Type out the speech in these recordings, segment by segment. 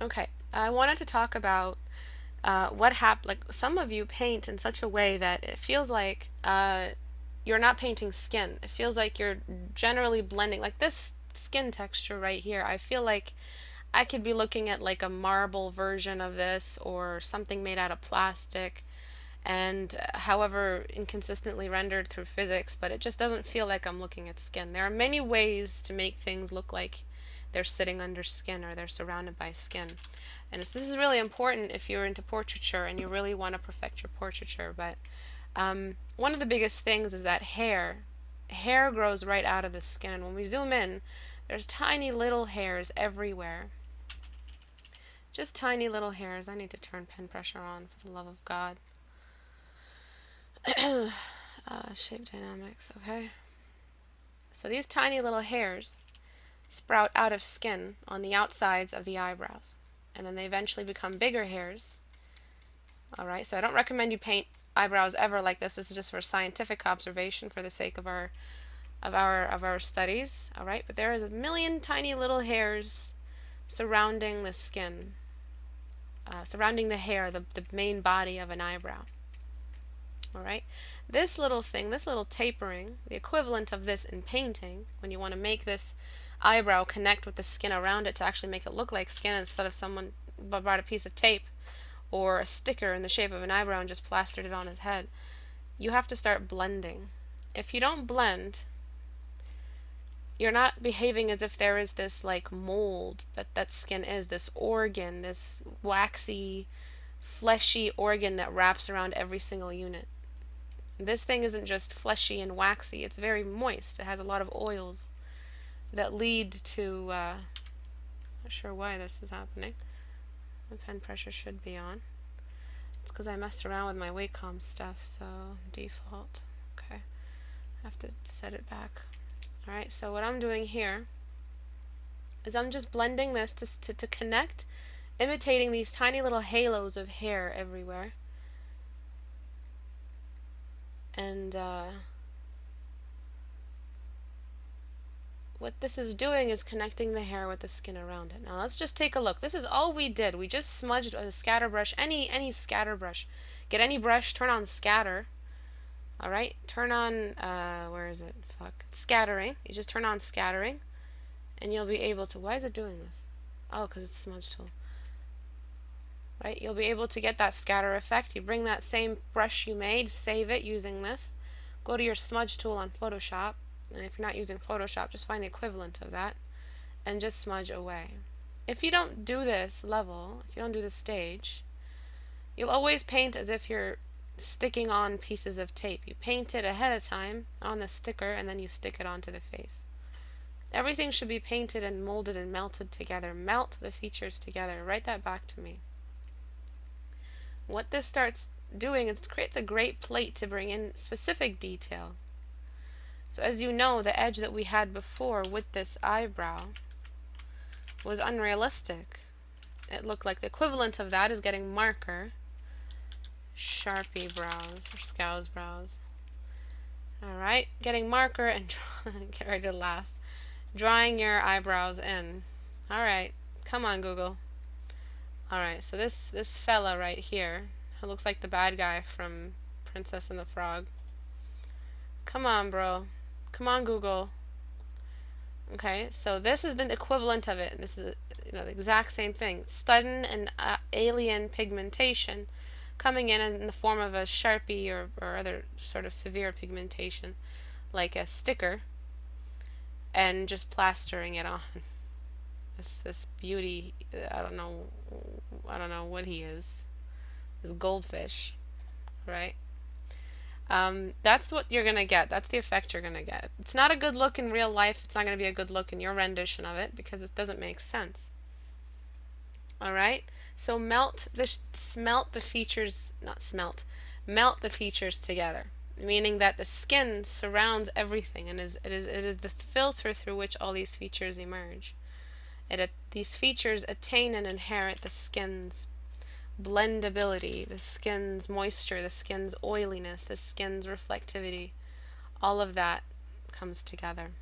Okay, I wanted to talk about what happened. Like some of you paint in such a way that it feels like you're not painting skin. It feels like you're generally blending. Like this skin texture right here, I feel like I could be looking at like a marble version of this or something made out of plastic and however inconsistently rendered through physics, but it just doesn't feel like I'm looking at skin. There are many ways to make things look like they're sitting under skin or they're surrounded by skin. And this is really important if you're into portraiture and you really want to perfect your portraiture. But one of the biggest things is that hair grows right out of the skin. And when we zoom in, there's tiny little hairs everywhere. Just tiny little hairs. I need to turn pen pressure on for the love of God. Shape dynamics, okay. So these tiny little hairs sprout out of skin on the outsides of the eyebrows. And then they eventually become bigger hairs. Alright, so I don't recommend you paint eyebrows ever like this. This is just for scientific observation for the sake of our studies. Alright, but there is a million tiny little hairs surrounding the skin, surrounding the hair, the main body of an eyebrow. Alright, this little thing, this little tapering, the equivalent of this in painting, when you want to make this eyebrow connect with the skin around it to actually make it look like skin instead of someone brought a piece of tape or a sticker in the shape of an eyebrow and just plastered it on his head. You have to start blending. If you don't blend, you're not behaving as if there is this like mold that skin is, this organ, this waxy, fleshy organ that wraps around every single unit. This thing isn't just fleshy and waxy, it's very moist. It has a lot of oils that lead to, not sure why this is happening. My pen pressure should be on. It's because I messed around with my Wacom stuff, so default. Okay, I have to set it back. Alright, so what I'm doing here is I'm just blending this to connect, imitating these tiny little halos of hair everywhere. And what this is doing is connecting the hair with the skin around it. Now let's just take a look. This is all we did. We just smudged with a scatter brush, any scatter brush. Get any brush, turn on scatter. Alright, turn on, where is it? Fuck. Scattering. You just turn on scattering and you'll be able to, why is it doing this? Oh, because it's smudge tool. Right, you'll be able to get that scatter effect. You bring that same brush you made, save it using this. Go to your smudge tool on Photoshop. And if you're not using Photoshop, just find the equivalent of that and just smudge away. If you don't do this level, if you don't do this stage, you'll always paint as if you're sticking on pieces of tape. You paint it ahead of time on the sticker and then you stick it onto the face. Everything should be painted and molded and melted together. Melt the features together. Write that back to me. What this starts doing is it creates a great plate to bring in specific detail. So as you know, the edge that we had before with this eyebrow was unrealistic. It looked like the equivalent of that is getting marker, Sharpie brows, or Scows brows. Alright, getting marker and get ready to laugh. Drawing your eyebrows in. Alright, come on Google. Alright, so this fella right here, who looks like the bad guy from Princess and the Frog. Come on, bro. Come on, Google. Okay, so this is the equivalent of it. This is the exact same thing. Sudden and alien pigmentation coming in the form of a Sharpie or other sort of severe pigmentation, like a sticker, and just plastering it on. This beauty, I don't know what he is. This goldfish, right? That's what you're gonna get. That's the effect you're gonna get. It's not a good look in real life. It's not gonna be a good look in your rendition of it because it doesn't make sense. Alright? So melt the features, not smelt, melt the features together. Meaning that the skin surrounds everything and it is the filter through which all these features emerge. These features attain and inherit the skin's blendability, the skin's moisture, the skin's oiliness, the skin's reflectivity. All of that comes together.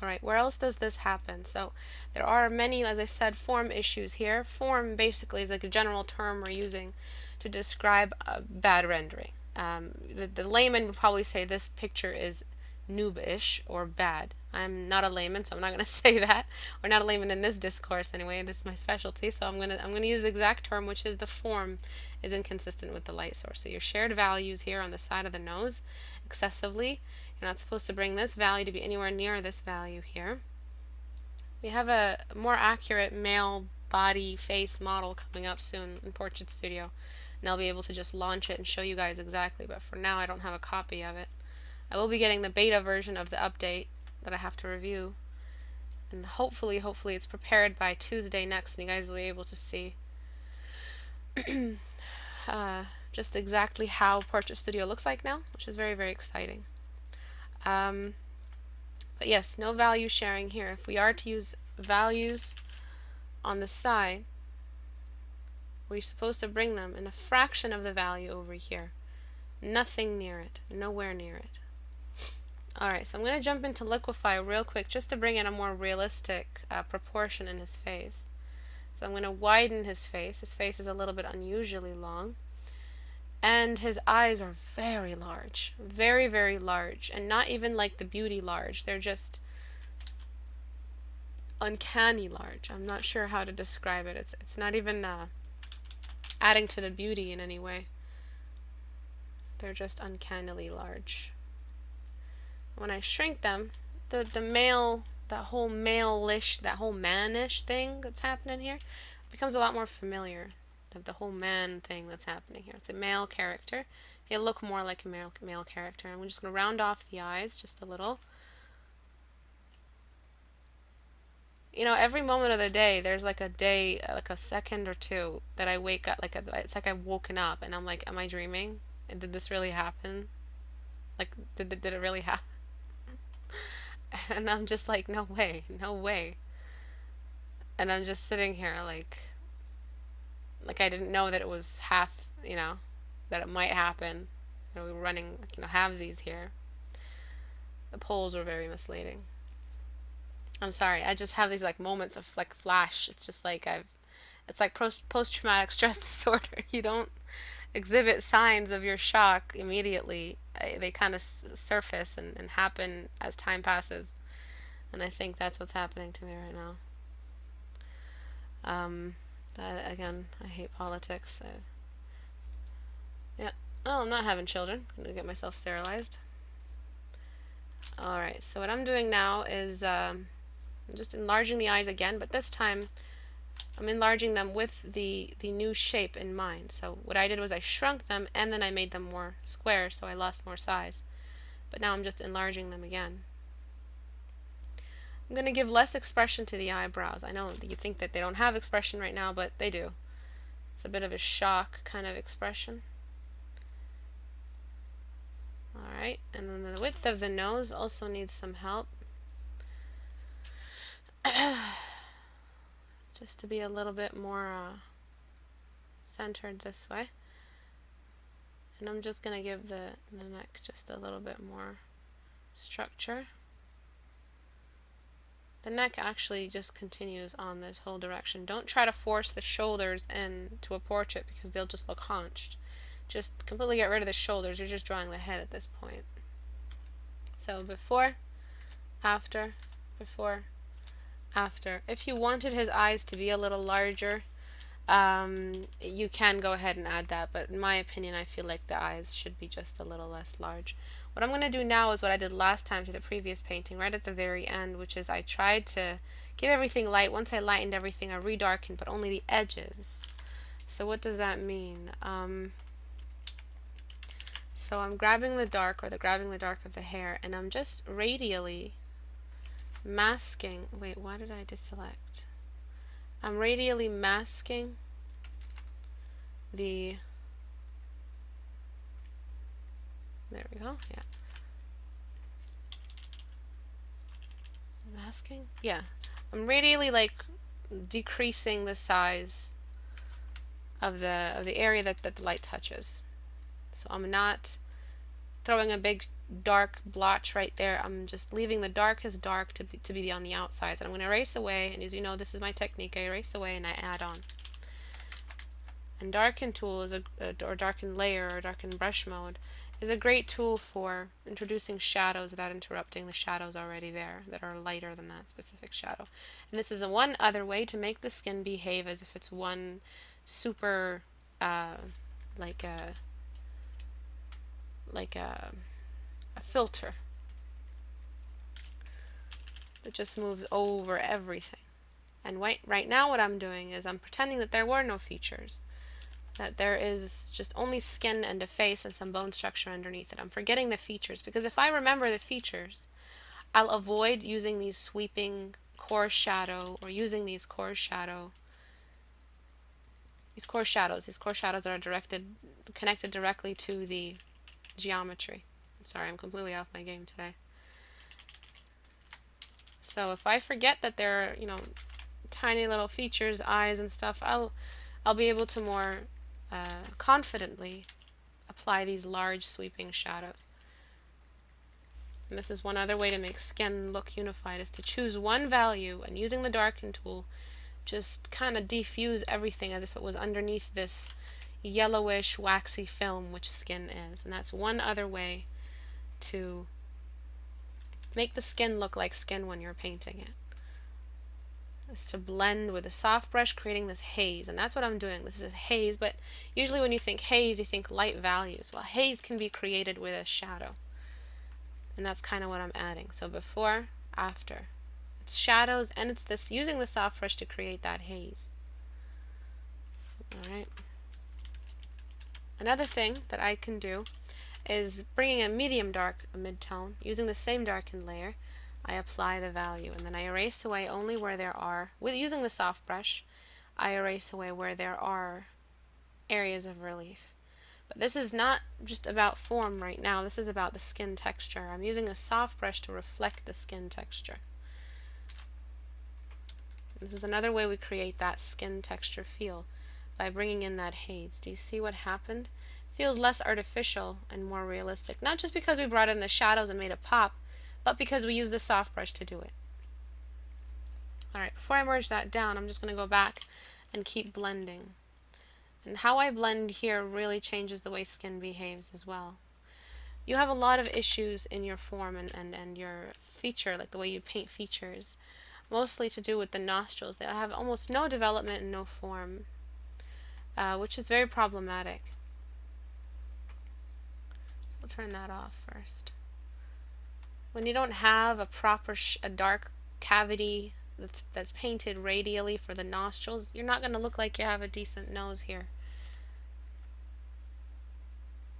All right, where else does this happen? So there are many, as I said, form issues here. Form basically is like a general term we're using to describe bad rendering. The layman would probably say this picture is noobish or bad. I'm not a layman, so I'm not going to say that. Or not a layman in this discourse anyway. This is my specialty, so I'm gonna use the exact term, which is the form is inconsistent with the light source. So your shared values here on the side of the nose excessively. You're not supposed to bring this value to be anywhere near this value here. We have a more accurate male body face model coming up soon in Portrait Studio, and I'll be able to just launch it and show you guys exactly, but for now I don't have a copy of it. I will be getting the beta version of the update that I have to review, and hopefully it's prepared by Tuesday next and you guys will be able to see just exactly how Portrait Studio looks like now, which is very, very exciting. But yes, no value sharing here. If we are to use values on the side, we're supposed to bring them in a fraction of the value over here. Nothing near it, nowhere near it. Alright, so I'm going to jump into Liquify real quick just to bring in a more realistic proportion in his face. So I'm going to widen his face. His face is a little bit unusually long. And his eyes are very large. Very, very large. And not even like the beauty large. They're just uncanny large. I'm not sure how to describe it. It's not even adding to the beauty in any way. They're just uncannily large. When I shrink them, the male, that whole male-ish, that whole man-ish thing that's happening here becomes a lot more familiar. The whole man thing that's happening here. It's a male character. He'll look more like a male character. I'm just going to round off the eyes just a little. You know, every moment of the day, there's like a day, like a second or two that I wake up, it's like I've woken up and I'm like, am I dreaming? And did this really happen? Like, did it really happen? And I'm just like, no way, no way. And I'm just sitting here like I didn't know that it was half, you know, that it might happen. You know, we were running, you know, halvesies here. The polls were very misleading. I'm sorry, I just have these like moments of like flash. It's just like it's like post-traumatic stress disorder. You don't exhibit signs of your shock immediately. They kind of surface and happen as time passes. And I think that's what's happening to me right now. Again, I hate politics. Yeah. Oh, I'm not having children. I'm gonna get myself sterilized. Alright, so what I'm doing now is I'm just enlarging the eyes again, but this time I'm enlarging them with the new shape in mind. So what I did was I shrunk them and then I made them more square, so I lost more size. But now I'm just enlarging them again. I'm going to give less expression to the eyebrows. I know that you think that they don't have expression right now, but they do. It's a bit of a shock kind of expression. Alright, and then the width of the nose also needs some help. Just to be a little bit more centered this way. And I'm just going to give the neck just a little bit more structure. The neck actually just continues on this whole direction. Don't try to force the shoulders into a portrait because they'll just look hunched. Just completely get rid of the shoulders. You're just drawing the head at this point. So before, after, before, after. If you wanted his eyes to be a little larger, you can go ahead and add that, but in my opinion I feel like the eyes should be just a little less large. What I'm going to do now is what I did last time to the previous painting, right at the very end, which is I tried to give everything light. Once I lightened everything, I redarkened, but only the edges. So what does that mean? So I'm grabbing the dark, or grabbing the dark of the hair, and I'm just radially masking. Wait, why did I deselect? I'm radially masking the, there we go, yeah. Masking? Yeah. I'm radially like decreasing the size of the area that the light touches. So I'm not throwing a big dark blotch right there, I'm just leaving the darkest dark to be on the outside. So I'm going to erase away, and as you know, this is my technique. I erase away and I add on. And darken tool is or darken layer or darken brush mode is a great tool for introducing shadows without interrupting the shadows already there that are lighter than that specific shadow. And this is the one other way to make the skin behave as if it's one super like a filter that just moves over everything. And right now what I'm doing is I'm pretending that there were no features, that there is just only skin and a face and some bone structure underneath it. I'm forgetting the features, because if I remember the features, I'll avoid using these sweeping coarse shadow or using these coarse shadows that are connected directly to the geometry. Sorry, I'm completely off my game today. So if I forget that there are, tiny little features, eyes and stuff, I'll be able to more confidently apply these large sweeping shadows. And this is one other way to make skin look unified, is to choose one value and using the darken tool just kind of diffuse everything as if it was underneath this yellowish waxy film which skin is. And that's one other way to make the skin look like skin when you're painting it, is to blend with a soft brush, creating this haze. And that's what I'm doing. This is a haze, but usually when you think haze, you think light values. Well, haze can be created with a shadow. And that's kind of what I'm adding. So before, after. It's shadows, and it's this using the soft brush to create that haze. Alright. Another thing that I can do is bringing a medium dark, a mid-tone, using the same darken layer. I apply the value, and then I erase away only where there are, using the soft brush, I erase away where there are areas of relief. But this is not just about form right now, this is about the skin texture. I'm using a soft brush to reflect the skin texture. This is another way we create that skin texture feel, by bringing in that haze. Do you see what happened? It feels less artificial and more realistic, not just because we brought in the shadows and made it pop, but because we used the soft brush to do it. Alright, before I merge that down, I'm just going to go back and keep blending. And how I blend here really changes the way skin behaves as well. You have a lot of issues in your form and your feature, like the way you paint features, mostly to do with the nostrils. They have almost no development and no form, which is very problematic. So I'll turn that off first. When you don't have a proper a dark cavity that's painted radially for the nostrils, you're not going to look like you have a decent nose here.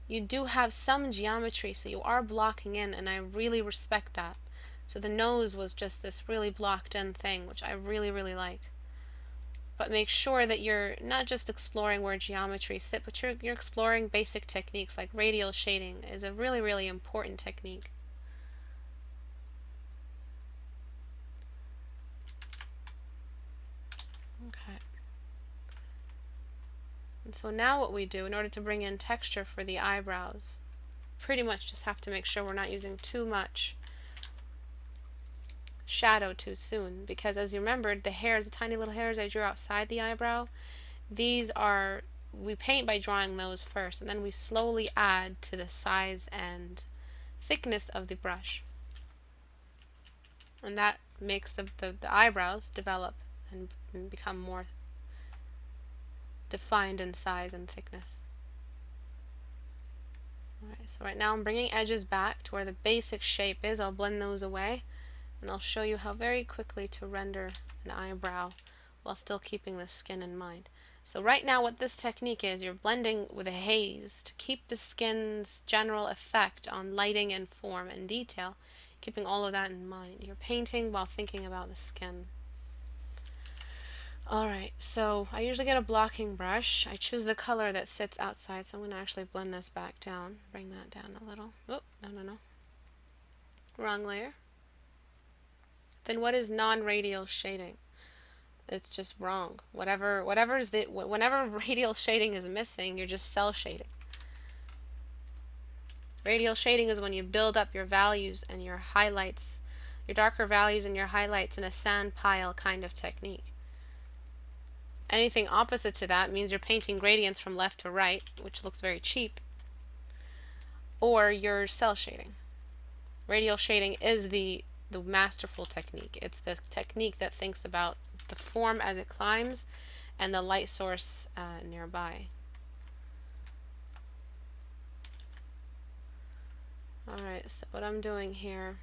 You do have some geometry, so you are blocking in, and I really respect that. So the nose was just this really blocked in thing, which I really, really like. But make sure that you're not just exploring where geometry sit, but you're exploring basic techniques like radial shading is a really, really important technique. Okay. And so now what we do, in order to bring in texture for the eyebrows, pretty much just have to make sure we're not using too much shadow too soon, because as you remembered, the hairs, the tiny little hairs I drew outside the eyebrow, these are, we paint by drawing those first, and then we slowly add to the size and thickness of the brush. And that makes the eyebrows develop and become more defined in size and thickness. Alright, so right now I'm bringing edges back to where the basic shape is. I'll blend those away, and I'll show you how very quickly to render an eyebrow while still keeping the skin in mind. So right now what this technique is, you're blending with a haze to keep the skin's general effect on lighting and form and detail, keeping all of that in mind. You're painting while thinking about the skin. Alright, so I usually get a blocking brush. I choose the color that sits outside, so I'm going to actually blend this back down. Bring that down a little. Oh, no. Wrong layer. Then what is non-radial shading? It's just wrong. Whenever radial shading is missing, you're just cell shading. Radial shading is when you build up your values and your highlights, your darker values and your highlights in a sand pile kind of technique. Anything opposite to that means you're painting gradients from left to right, which looks very cheap, or you're cell shading. Radial shading is the masterful technique. It's the technique that thinks about the form as it climbs and the light source nearby. Alright, so what I'm doing here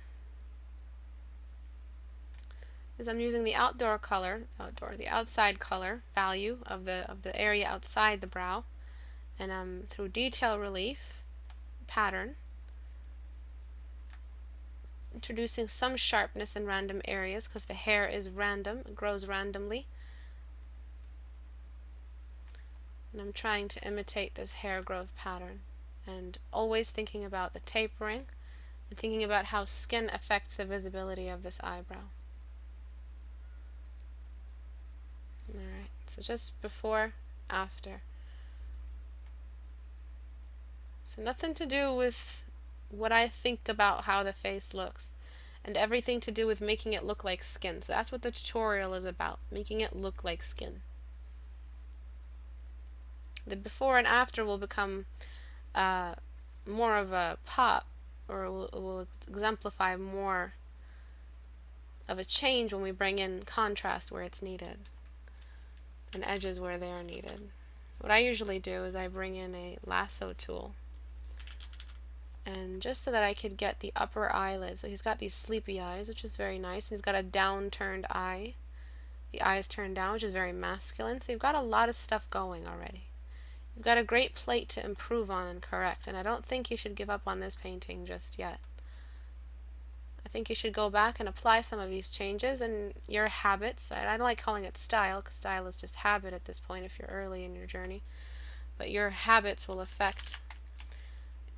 is I'm using the the outside color value of the area outside the brow, and I'm through detail relief pattern introducing some sharpness in random areas because the hair is random, it grows randomly, and I'm trying to imitate this hair growth pattern, and always thinking about the tapering and thinking about how skin affects the visibility of this eyebrow. Alright, so just before, after. So nothing to do with what I think about how the face looks, and everything to do with making it look like skin. So that's what the tutorial is about, making it look like skin. The before and after will become more of a pop, or will exemplify more of a change when we bring in contrast where it's needed and edges where they are needed. What I usually do is I bring in a lasso tool, and just so that I could get the upper eyelid. So he's got these sleepy eyes, which is very nice, and he's got a down-turned eye. The eye is turned down, which is very masculine. So you've got a lot of stuff going already. You've got a great plate to improve on and correct, and I don't think you should give up on this painting just yet. I think you should go back and apply some of these changes and your habits. I don't like calling it style, because style is just habit at this point if you're early in your journey. But your habits will affect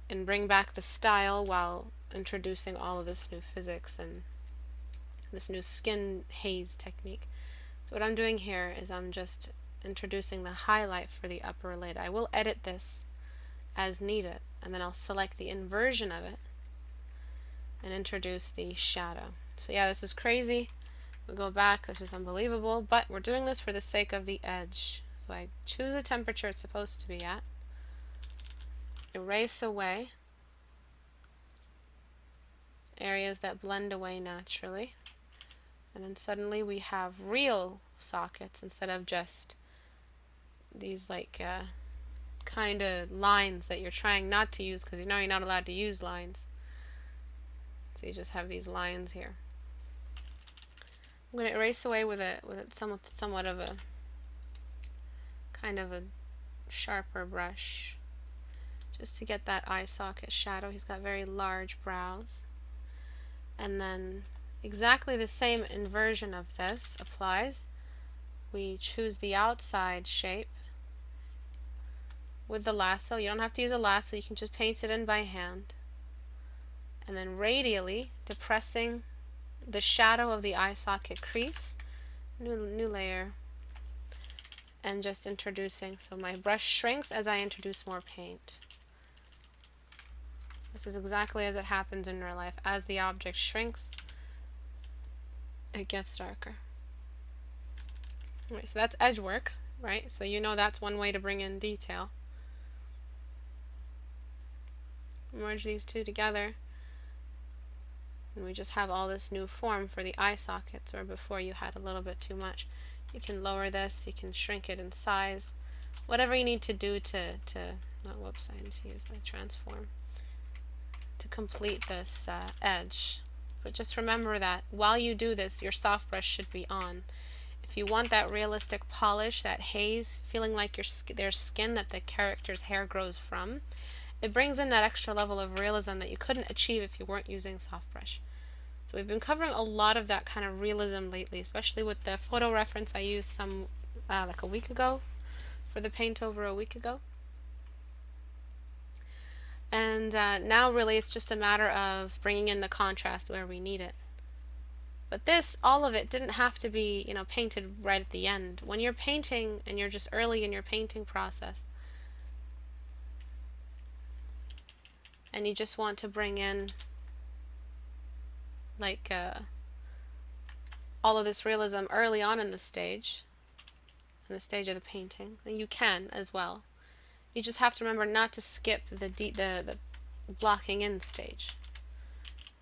and bring back the style while introducing all of this new physics and this new skin haze technique. So what I'm doing here is I'm just introducing the highlight for the upper lid. I will edit this as needed, and then I'll select the inversion of it and introduce the shadow. So yeah, this is crazy. We'll go back, this is unbelievable, but we're doing this for the sake of the edge. So I choose the temperature it's supposed to be at, erase away areas that blend away naturally, and then suddenly we have real sockets instead of just these like kind of lines that you're trying not to use because you know you're not allowed to use lines. So you just have these lines here. I'm going to erase away with somewhat of a kind of a sharper brush, just to get that eye socket shadow. He's got very large brows. And then exactly the same inversion of this applies. We choose the outside shape with the lasso. You don't have to use a lasso, you can just paint it in by hand. And then radially depressing the shadow of the eye socket crease, new layer, and just introducing. So my brush shrinks as I introduce more paint. This is exactly as it happens in real life. As the object shrinks, it gets darker. Alright, so that's edge work, right? So you know that's one way to bring in detail. Merge these two together, and we just have all this new form for the eye sockets, where before you had a little bit too much. You can lower this, you can shrink it in size, whatever you need to do to whoops, I need to use the transform to complete this edge. But just remember that while you do this, your soft brush should be on. If you want that realistic polish, that haze, feeling like there's skin that the character's hair grows from, it brings in that extra level of realism that you couldn't achieve if you weren't using soft brush. So we've been covering a lot of that kind of realism lately, especially with the photo reference I used some like a week ago for the paint over a week ago. And now really it's just a matter of bringing in the contrast where we need it. But this, all of it didn't have to be, you know, painted right at the end. When you're painting and you're just early in your painting process, and you just want to bring in like all of this realism early on in the stage of the painting. You can as well. You just have to remember not to skip the blocking in stage.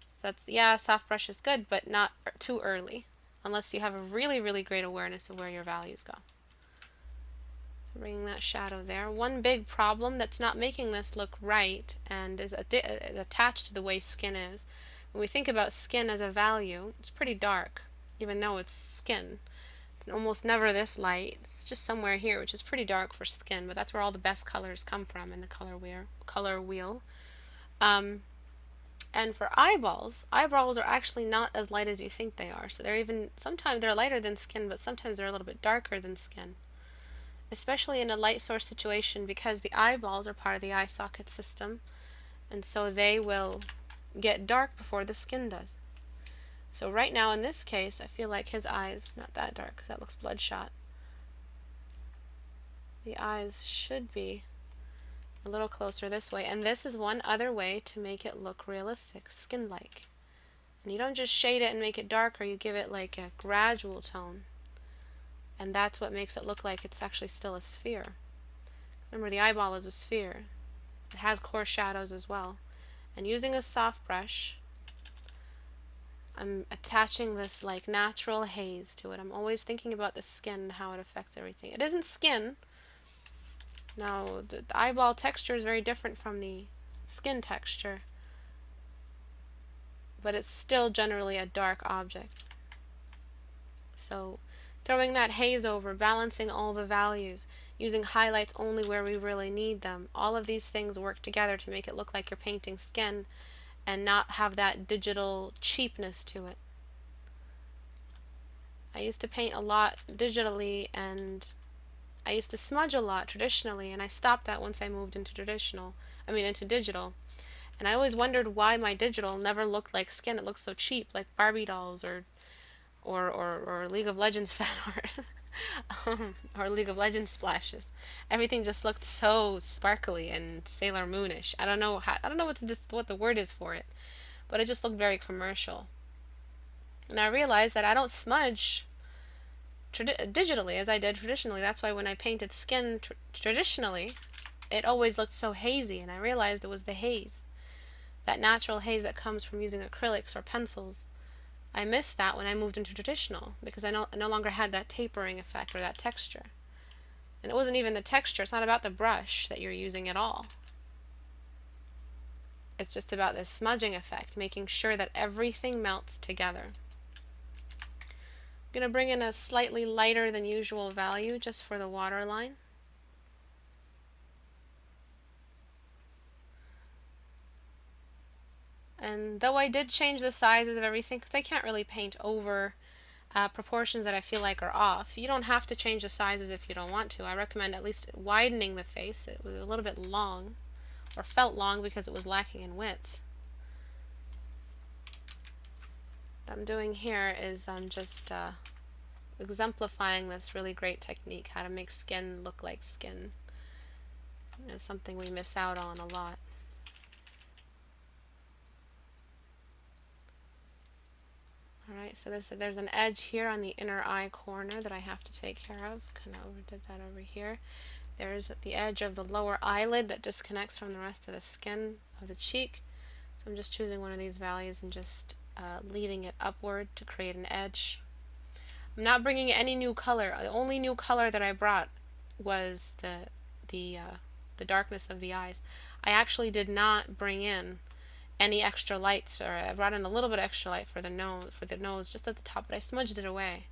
So that's, yeah, soft brush is good, but not too early, unless you have a really, really great awareness of where your values go. So bringing that shadow there. One big problem that's not making this look right and is attached to the way skin is. When we think about skin as a value, it's pretty dark, even though it's skin. It's almost never this light. It's just somewhere here, which is pretty dark for skin, but that's where all the best colors come from in the color wheel. And for eyeballs are actually not as light as you think they are. So sometimes they're lighter than skin, but sometimes they're a little bit darker than skin. Especially in a light source situation, because the eyeballs are part of the eye socket system, and so they will get dark before the skin does. So right now in this case, I feel like his eyes, not that dark because that looks bloodshot. The eyes should be a little closer this way, and this is one other way to make it look realistic, skin-like. And you don't just shade it and make it darker, you give it like a gradual tone. And that's what makes it look like it's actually still a sphere. Remember, the eyeball is a sphere. It has coarse shadows as well. And using a soft brush, I'm attaching this like natural haze to it. I'm always thinking about the skin and how it affects everything. It isn't skin. Now, the eyeball texture is very different from the skin texture, but it's still generally a dark object. So, throwing that haze over, balancing all the values, using highlights only where we really need them, all of these things work together to make it look like you're painting skin and not have that digital cheapness to it. I used to paint a lot digitally, and I used to smudge a lot traditionally, and I stopped that once I moved into digital. And I always wondered why my digital never looked like skin. It looked so cheap, like Barbie dolls or League of Legends fan art. Or League of Legends splashes. Everything just looked so sparkly and Sailor Moonish. I don't know what the word is for it, but it just looked very commercial. And I realized that I don't smudge digitally as I did traditionally. That's why when I painted skin traditionally, it always looked so hazy, and I realized it was the haze, that natural haze that comes from using acrylics or pencils. I missed that when I moved into traditional, because I no longer had that tapering effect or that texture. And it wasn't even the texture. It's not about the brush that you're using at all. It's just about this smudging effect, making sure that everything melts together. I'm going to bring in a slightly lighter than usual value just for the waterline. And though I did change the sizes of everything, because I can't really paint over proportions that I feel like are off. You don't have to change the sizes if you don't want to. I recommend at least widening the face. It was a little bit long, or felt long because it was lacking in width. What I'm doing here is I'm just exemplifying this really great technique, how to make skin look like skin. It's something we miss out on a lot. Alright, so there's an edge here on the inner eye corner that I have to take care of. Kind of overdid that over here. There's the edge of the lower eyelid that disconnects from the rest of the skin of the cheek. So I'm just choosing one of these values and just leading it upward to create an edge. I'm not bringing any new color. The only new color that I brought was the darkness of the eyes. I actually did not bring in any extra lights, or I brought in a little bit extra light for the nose just at the top, but I smudged it away.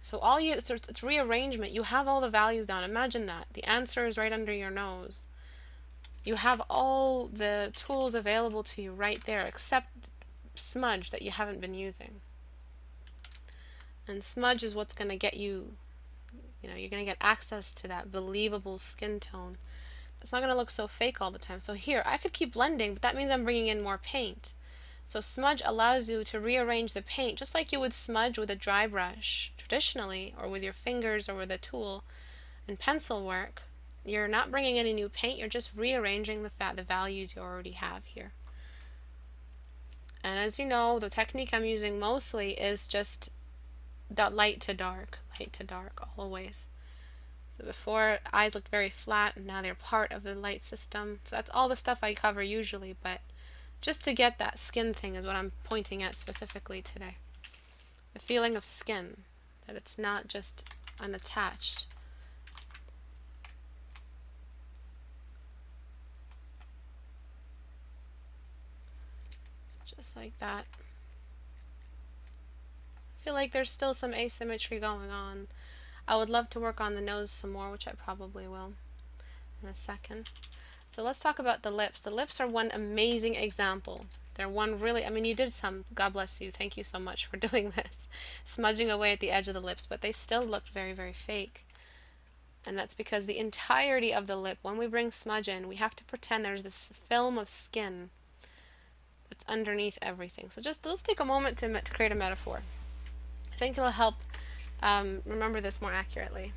So it's rearrangement. You have all the values down. Imagine that. The answer is right under your nose. You have all the tools available to you right there, except smudge that you haven't been using. And smudge is what's going to get you, you're going to get access to that believable skin tone. It's not going to look so fake all the time. So here, I could keep blending, but that means I'm bringing in more paint. So smudge allows you to rearrange the paint just like you would smudge with a dry brush traditionally, or with your fingers, or with a tool and pencil work. You're not bringing any new paint, you're just rearranging the values you already have here. And as you know, the technique I'm using mostly is just light to dark, always. So before, eyes looked very flat, and now they're part of the light system. So that's all the stuff I cover usually, but just to get that skin thing is what I'm pointing at specifically today. The feeling of skin, that it's not just unattached. So just like that. I feel like there's still some asymmetry going on. I would love to work on the nose some more, which I probably will in a second. So let's talk about the lips. The lips are one amazing example. They're one really, I mean, you did some, God bless you, thank you so much for doing this, smudging away at the edge of the lips, but they still looked very, very fake. And that's because the entirety of the lip, when we bring smudge in, we have to pretend there's this film of skin that's underneath everything. So just let's take a moment to create a metaphor. I think it'll help remember this more accurately.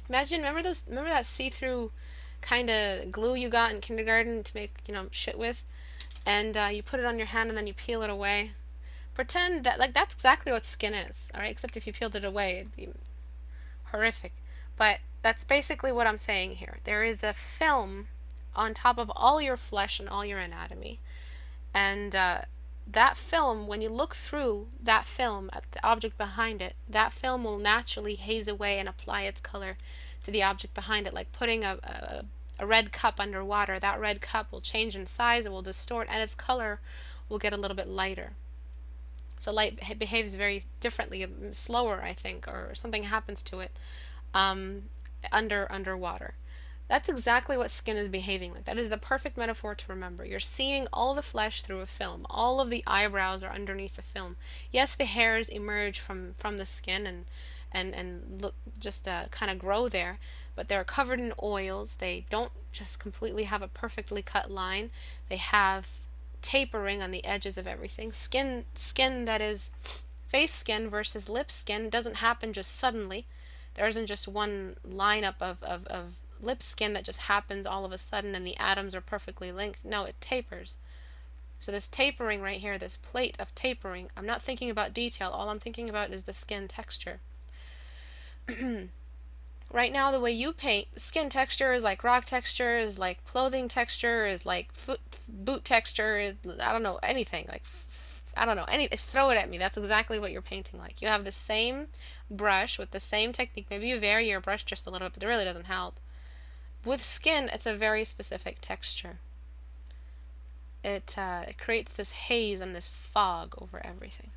Remember that see-through kind of glue you got in kindergarten to make, shit with, and you put it on your hand and then you peel it away. Pretend that that's exactly what skin is, all right? Except if you peeled it away, it'd be horrific. But that's basically what I'm saying here. There is a film on top of all your flesh and all your anatomy, and that film, when you look through that film at the object behind it, that film will naturally haze away and apply its color to the object behind it, like putting a red cup underwater. That red cup will change in size, it will distort, and its color will get a little bit lighter. So light behaves very differently, slower, I think, or something happens to it underwater. That's exactly what skin is behaving like. That is the perfect metaphor to remember. You're seeing all the flesh through a film. All of the eyebrows are underneath the film. Yes, the hairs emerge from the skin and look, just kind of grow there, but they're covered in oils. They don't just completely have a perfectly cut line. They have tapering on the edges of everything. Skin that is face skin versus lip skin doesn't happen just suddenly. There isn't just one lineup of lip skin that just happens all of a sudden and the atoms are perfectly linked. No, it tapers. So this tapering right here, this plate of tapering, I'm not thinking about detail. All I'm thinking about is the skin texture. Right now, the way you paint, skin texture is like rock texture, is like clothing texture, is like boot texture, is, I don't know, anything. Like, I don't know, throw it at me. That's exactly what you're painting like. You have the same brush with the same technique. Maybe you vary your brush just a little bit, but it really doesn't help. With skin, it's a very specific texture. It creates this haze and this fog over everything.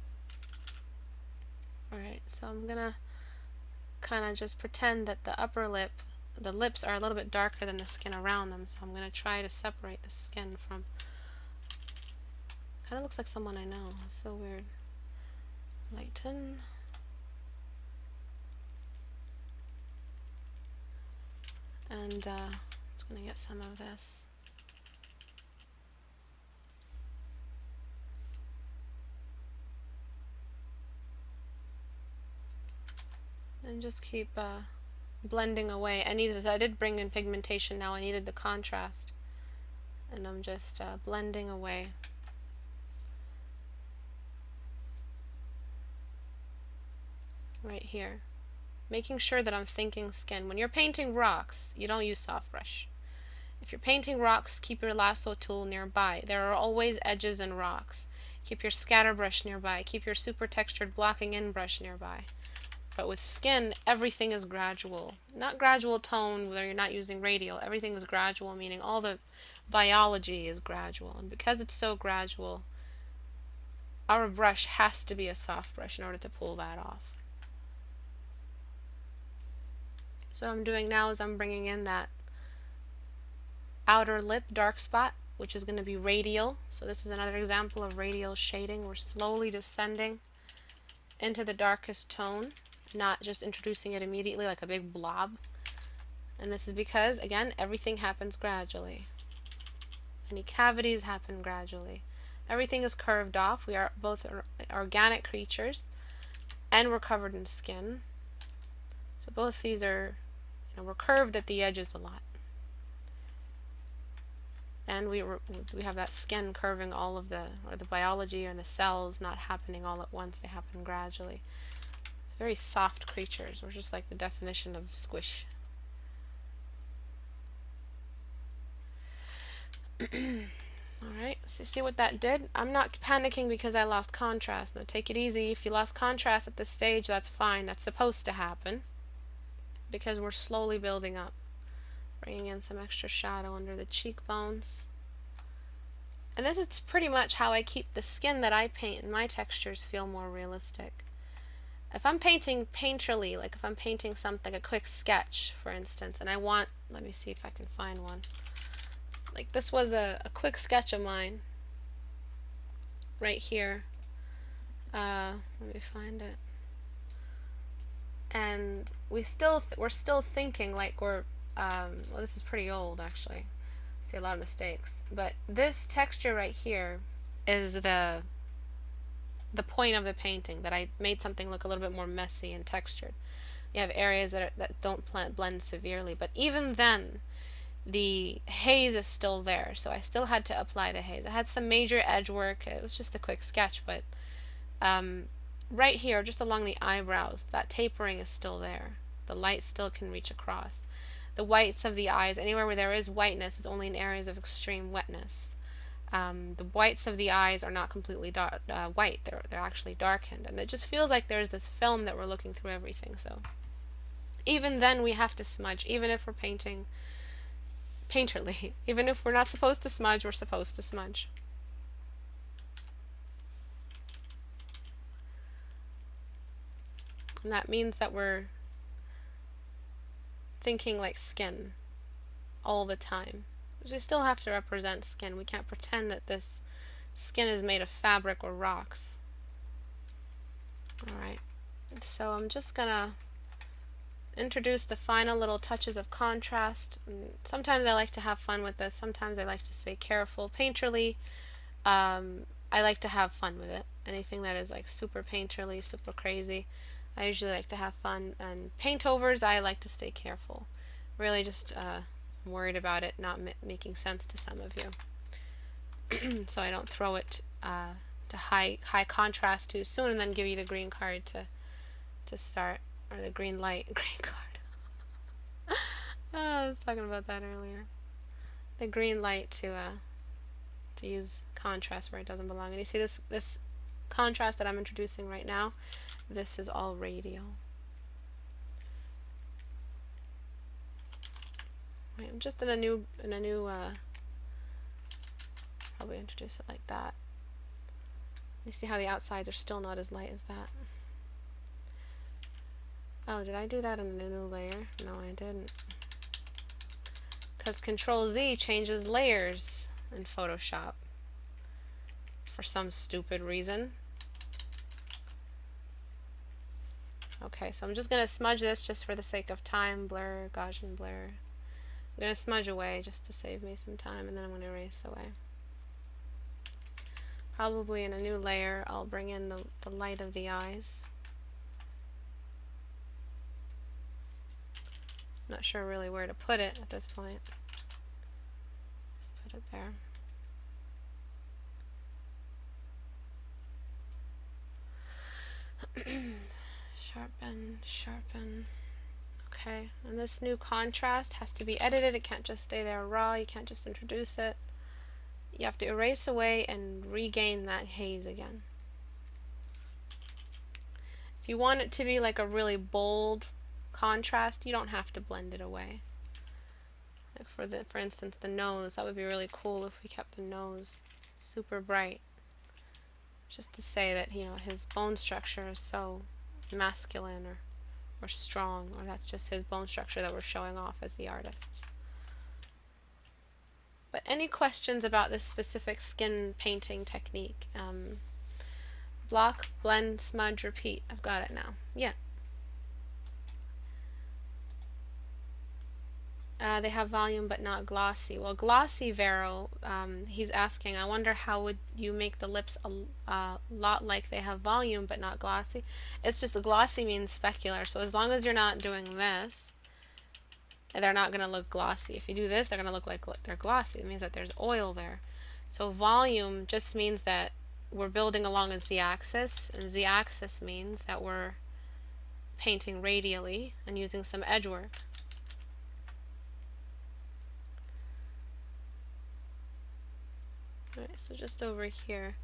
Alright, so I'm gonna kind of just pretend that the lips are a little bit darker than the skin around them, so I'm gonna try to separate the skin from, kind of looks like someone I know. It's so weird. Lighten. And just gonna get some of this. And just keep blending away. I did bring in pigmentation now. I needed the contrast. And I'm just blending away. Right here. Making sure that I'm thinking skin. When you're painting rocks, you don't use soft brush. If you're painting rocks, keep your lasso tool nearby. There are always edges in rocks. Keep your scatter brush nearby. Keep your super textured blocking in brush nearby. But with skin, everything is gradual. Not gradual tone where you're not using radial. Everything is gradual, meaning all the biology is gradual. And because it's so gradual, our brush has to be a soft brush in order to pull that off. So what I'm doing now is I'm bringing in that outer lip dark spot, which is going to be radial. So this is another example of radial shading. We're slowly descending into the darkest tone, not just introducing it immediately like a big blob. And this is because, again, everything happens gradually. Any cavities happen gradually. Everything is curved off. We are both organic creatures, and we're covered in skin. So both these are, and we're curved at the edges a lot. And we have that skin curving all of the biology and the cells not happening all at once. They happen gradually. It's very soft creatures. We're just like the definition of squish. Alright, so see what that did? I'm not panicking because I lost contrast. Now take it easy. If you lost contrast at this stage, that's fine. That's supposed to happen because we're slowly building up. Bringing in some extra shadow under the cheekbones. And this is pretty much how I keep the skin that I paint and my textures feel more realistic. If I'm painting painterly, like if I'm painting something, a quick sketch, for instance, and I want, let me see if I can find one. Like this was a quick sketch of mine, right here. Let me find it. And we're still thinking like we're, well, this is pretty old actually. I see a lot of mistakes, but this texture right here is the point of the painting, that I made something look a little bit more messy and textured. You have areas that don't blend severely, but even then the haze is still there, so I still had to apply the haze. I had some major edge work. It was just a quick sketch, but right here, just along the eyebrows, that tapering is still there. The light still can reach across. The whites of the eyes, anywhere where there is whiteness, is only in areas of extreme wetness. The whites of the eyes are not completely white. They're actually darkened, and it just feels like there's this film that we're looking through everything. So even then we have to smudge, even if we're painting painterly. Even if we're not supposed to smudge, we're supposed to smudge. And that means that we're thinking like skin all the time. We still have to represent skin. We can't pretend that this skin is made of fabric or rocks. Alright, so I'm just gonna introduce the final little touches of contrast. Sometimes I like to have fun with this, sometimes I like to stay careful. Painterly, I like to have fun with it. Anything that is like super painterly, super crazy, I usually like to have fun. And paint overs, I like to stay careful. Really just worried about it not making sense to some of you. So I don't throw it to high contrast too soon and then give you the green card to start, or the green light. Green card. Oh, I was talking about that earlier. The green light to use contrast where it doesn't belong. And you see this contrast that I'm introducing right now, this is all radial. Right, I'm just in a new probably introduce it like that. You see how the outsides are still not as light as that. Oh, did I do that in a new layer? No, I didn't. Because Control Z changes layers in Photoshop for some stupid reason. Okay, so I'm just going to smudge this just for the sake of time. Blur, Gaussian blur. I'm going to smudge away just to save me some time, and then I'm going to erase away. Probably in a new layer, I'll bring in the light of the eyes. Not sure really where to put it at this point. Just put it there. Sharpen, sharpen. Okay, and this new contrast has to be edited. It can't just stay there raw. You can't just introduce it. You have to erase away and regain that haze again. If you want it to be like a really bold contrast, you don't have to blend it away. Like for instance, the nose, that would be really cool if we kept the nose super bright. Just to say that, you know, his bone structure is so masculine or strong, or that's just his bone structure that we're showing off as the artists. But any questions about this specific skin painting technique? Block, blend, smudge, repeat. I've got it now. Yeah. They have volume but not glossy. Well, glossy, Vero, he's asking, I wonder how would you make the lips a lot like they have volume but not glossy? It's just the glossy means specular, so as long as you're not doing this, and they're not going to look glossy. If you do this, they're going to look like they're glossy. It means that there's oil there. So volume just means that we're building along a z-axis, and z-axis means that we're painting radially and using some edge work. Alright, so just over here,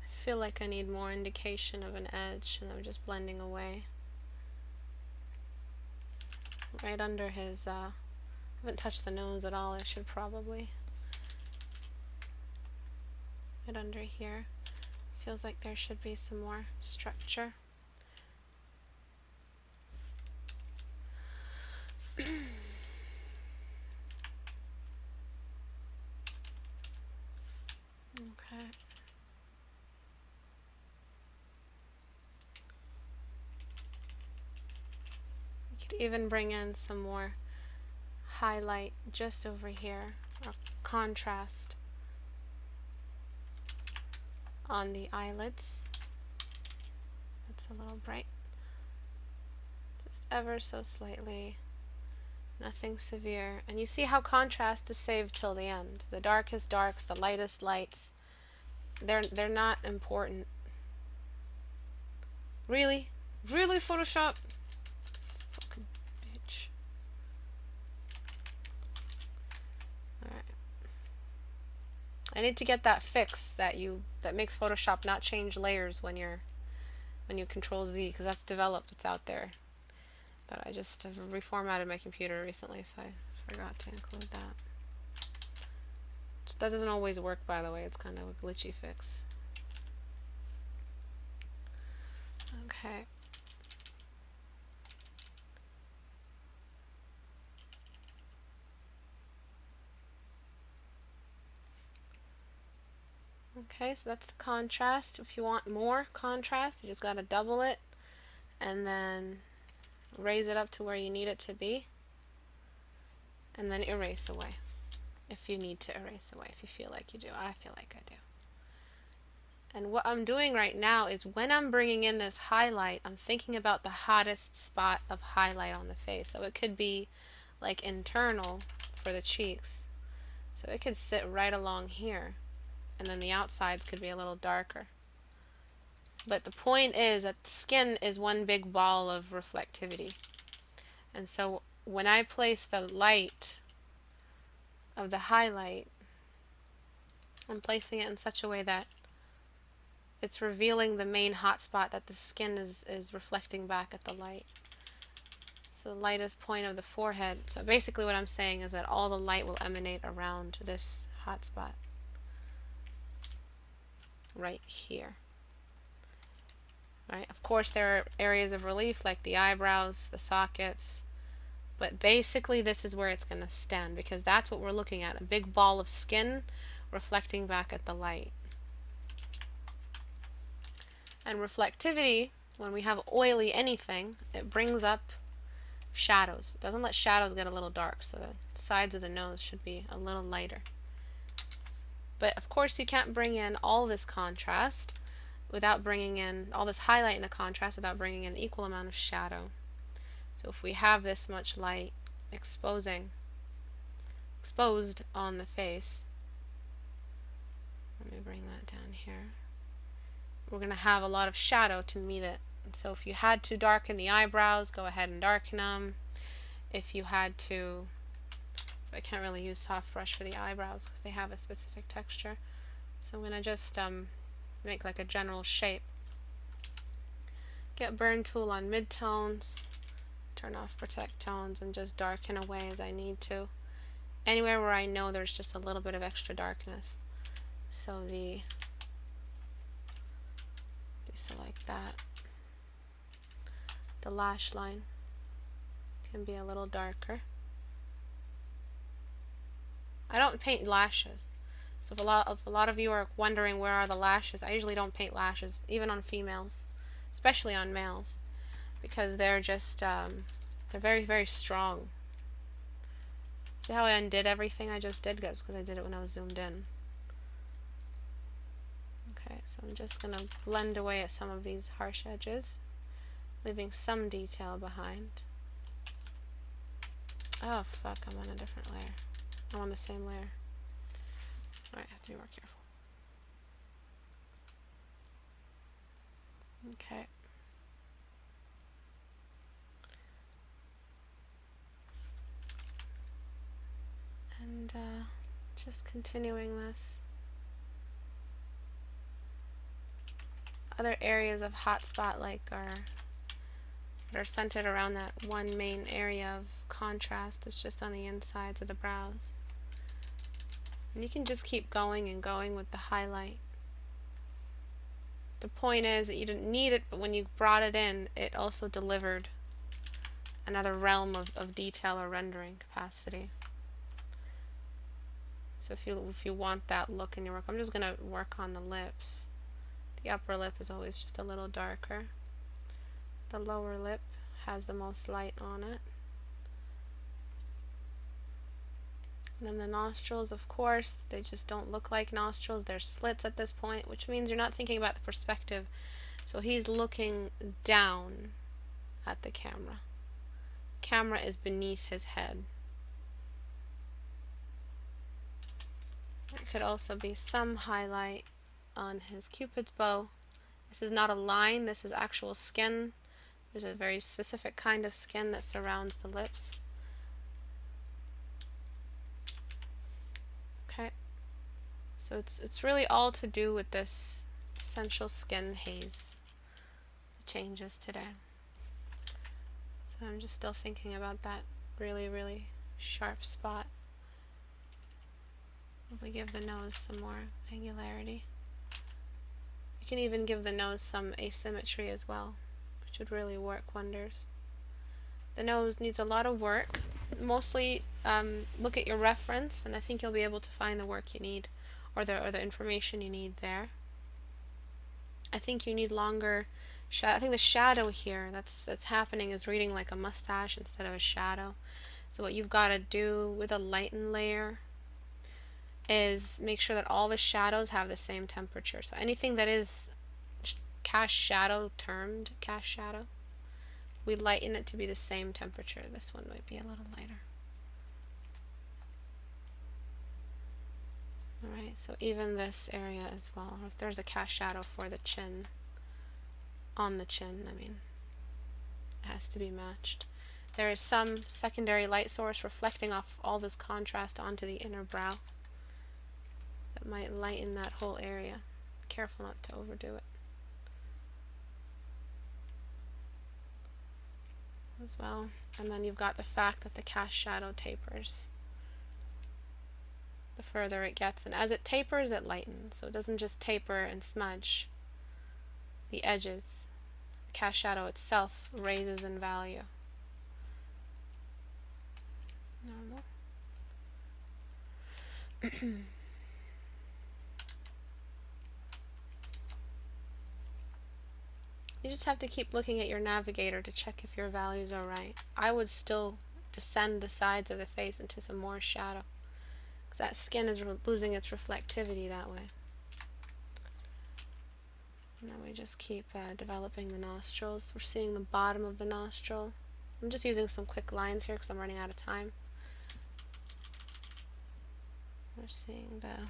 I feel like I need more indication of an edge, and I'm just blending away. Right under his, I haven't touched the nose at all, I should probably. Right under here. Feels like there should be some more structure. Okay. We could even bring in some more highlight just over here, or contrast on the eyelids. That's a little bright. Just ever so slightly. Nothing severe. And you see how contrast is saved till the end. The darkest darks, the lightest lights. They're not important. Really? Really, Photoshop? Fucking bitch. Alright. I need to get that fix that makes Photoshop not change layers when you control Z, because that's developed, it's out there. But I just have reformatted my computer recently, so I forgot to include that. That doesn't always work, by the way. It's kind of a glitchy fix. Okay. Okay, so that's the contrast. If you want more contrast, you just gotta double it and then raise it up to where you need it to be, and then erase away. If you need to erase away, if you feel like you do. I feel like I do. And what I'm doing right now is when I'm bringing in this highlight, I'm thinking about the hottest spot of highlight on the face. So it could be like internal for the cheeks. So it could sit right along here. And then the outsides could be a little darker. But the point is that skin is one big ball of reflectivity. And so when I place the light of the highlight, I'm placing it in such a way that it's revealing the main hot spot that the skin is reflecting back at the light. So the lightest point of the forehead. So basically what I'm saying is that all the light will emanate around this hot spot. Right here. Right? Of course there are areas of relief like the eyebrows, the sockets, but basically this is where it's going to stand, because that's what we're looking at, a big ball of skin reflecting back at the light. And reflectivity, when we have oily anything, it brings up shadows. It doesn't let shadows get a little dark, so the sides of the nose should be a little lighter. But of course you can't bring in all this contrast without bringing in all this highlight in the contrast without bringing in an equal amount of shadow. So if we have this much light exposed on the face, let me bring that down here, we're going to have a lot of shadow to meet it. And so if you had to darken the eyebrows, go ahead and darken them. If you had to, so I can't really use soft brush for the eyebrows because they have a specific texture. So I'm going to just make like a general shape. Get burn tool on midtones, turn off protect tones, and just darken away as I need to. Anywhere where I know there's just a little bit of extra darkness. So so like that. The lash line can be a little darker. I don't paint lashes. So if a lot of you are wondering where are the lashes, I usually don't paint lashes, even on females, especially on males, because they're just they're very, very strong. See how I undid everything I just did? Guys, because I did it when I was zoomed in. Okay, so I'm just going to blend away at some of these harsh edges, leaving some detail behind. Oh fuck, I'm on a different layer. I'm on the same layer. Alright, I have to be more careful. Okay. And just continuing this. Other areas of hotspot like that are centered around that one main area of contrast that's just on the insides of the brows. And you can just keep going and going with the highlight. The point is that you didn't need it, but when you brought it in, it also delivered another realm of detail or rendering capacity. So if you want that look in your work, I'm just going to work on the lips. The upper lip is always just a little darker. The lower lip has the most light on it. And then the nostrils, of course, they just don't look like nostrils. They're slits at this point, which means you're not thinking about the perspective. So he's looking down at the camera. Camera is beneath his head. There could also be some highlight on his cupid's bow. This is not a line, this is actual skin. There's a very specific kind of skin that surrounds the lips. Okay. So it's really all to do with this essential skin haze. The changes today. So I'm just still thinking about that really, really sharp spot. If we give the nose some more angularity. You can even give the nose some asymmetry as well, which would really work wonders. The nose needs a lot of work. Mostly look at your reference, and I think you'll be able to find the work you need, or the information you need there. I think you need longer shadow. I think the shadow here that's happening is reading like a mustache instead of a shadow. So what you've got to do with a lighten layer is make sure that all the shadows have the same temperature. So anything that is cast shadow, termed cast shadow, we lighten it to be the same temperature. This one might be a little lighter. Alright, so even this area as well. If there's a cast shadow for the chin, on the chin, I mean, it has to be matched. There is some secondary light source reflecting off all this contrast onto the inner brow that might lighten that whole area. Careful not to overdo it. As well. And then you've got the fact that the cast shadow tapers the further it gets, and as it tapers it lightens, so it doesn't just taper and smudge the edges. The cast shadow itself raises in value. Normal. You just have to keep looking at your navigator to check if your values are right. I would still descend the sides of the face into some more shadow, because that skin is losing its reflectivity that way. And then we just keep developing the nostrils. We're seeing the bottom of the nostril. I'm just using some quick lines here because I'm running out of time. We're seeing the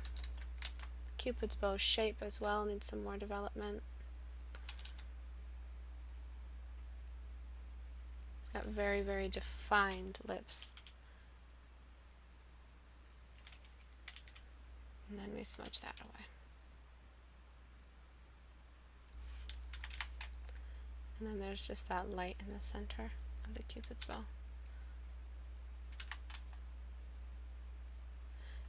cupid's bow shape as well, needs some more development. It's got very, very defined lips. And then we smudge that away. And then there's just that light in the center of the cupid's bow.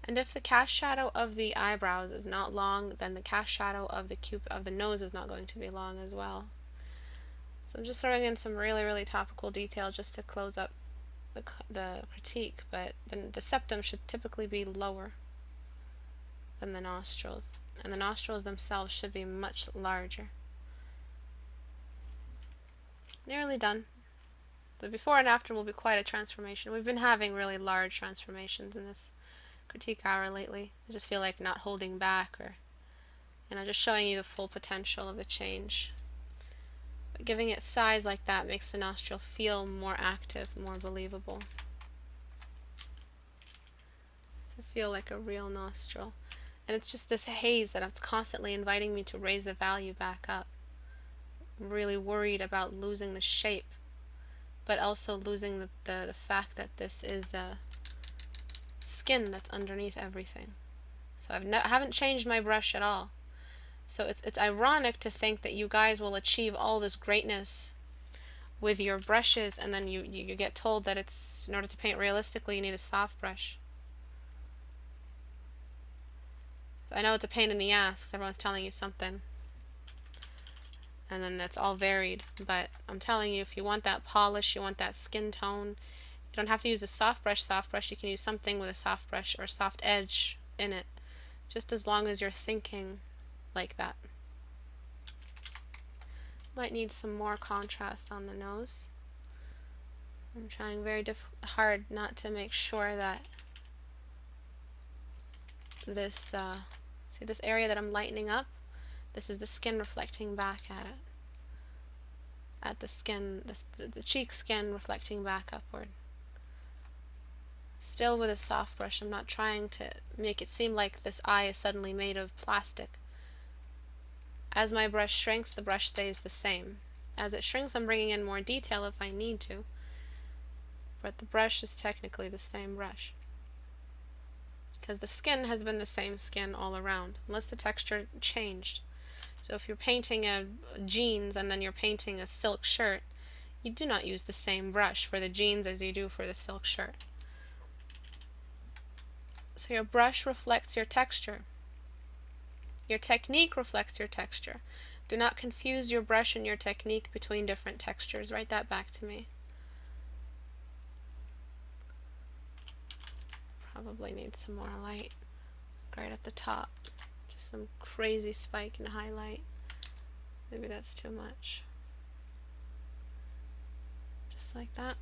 And if the cast shadow of the eyebrows is not long, then the cast shadow of the nose is not going to be long as well. So I'm just throwing in some really, really topical detail just to close up the critique, but then the septum should typically be lower than the nostrils, and the nostrils themselves should be much larger. Nearly done. The before and after will be quite a transformation. We've been having really large transformations in this critique hour lately. I just feel like not holding back, or just showing you the full potential of the change. But giving it size like that makes the nostril feel more active, more believable. to feel like a real nostril. And it's just this haze that it's constantly inviting me to raise the value back up. I'm really worried about losing the shape, but also losing the fact that this is a skin that's underneath everything. So I haven't changed my brush at all. So it's ironic to think that you guys will achieve all this greatness with your brushes, and then you get told that it's, in order to paint realistically, you need a soft brush. So I know it's a pain in the ass because everyone's telling you something, and then that's all varied, but I'm telling you, if you want that polish, you want that skin tone, you don't have to use a soft brush, you can use something with a soft brush or a soft edge in it, just as long as you're thinking like that. Might need some more contrast on the nose. I'm trying very hard not to make sure that this, see this area that I'm lightening up? This is the skin reflecting back at it. At the skin, the cheek skin reflecting back upward. Still with a soft brush, I'm not trying to make it seem like this eye is suddenly made of plastic. As my brush shrinks, the brush stays the same. As it shrinks, I'm bringing in more detail if I need to, but the brush is technically the same brush, because the skin has been the same skin all around, unless the texture changed. So if you're painting a jeans and then you're painting a silk shirt, you do not use the same brush for the jeans as you do for the silk shirt. So your brush reflects your texture. Your technique reflects your texture. Do not confuse your brush and your technique between different textures. Write that back to me. Probably need some more light right at the top. Just some crazy spike and highlight. Maybe that's too much. Just like that.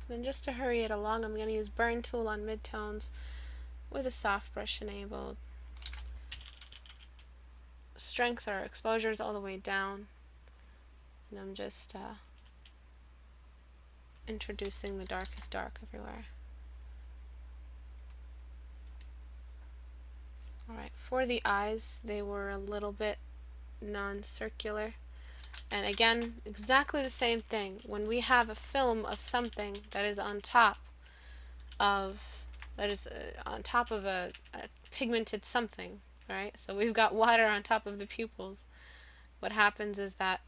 Then just to hurry it along, I'm going to use burn tool on midtones with a soft brush enabled. Strength or exposures all the way down, and I'm just introducing the darkest dark everywhere. Alright, for the eyes, they were a little bit non-circular, and again, exactly the same thing. When we have a film of something that is on top of a pigmented something, right? So we've got water on top of the pupils. What happens is that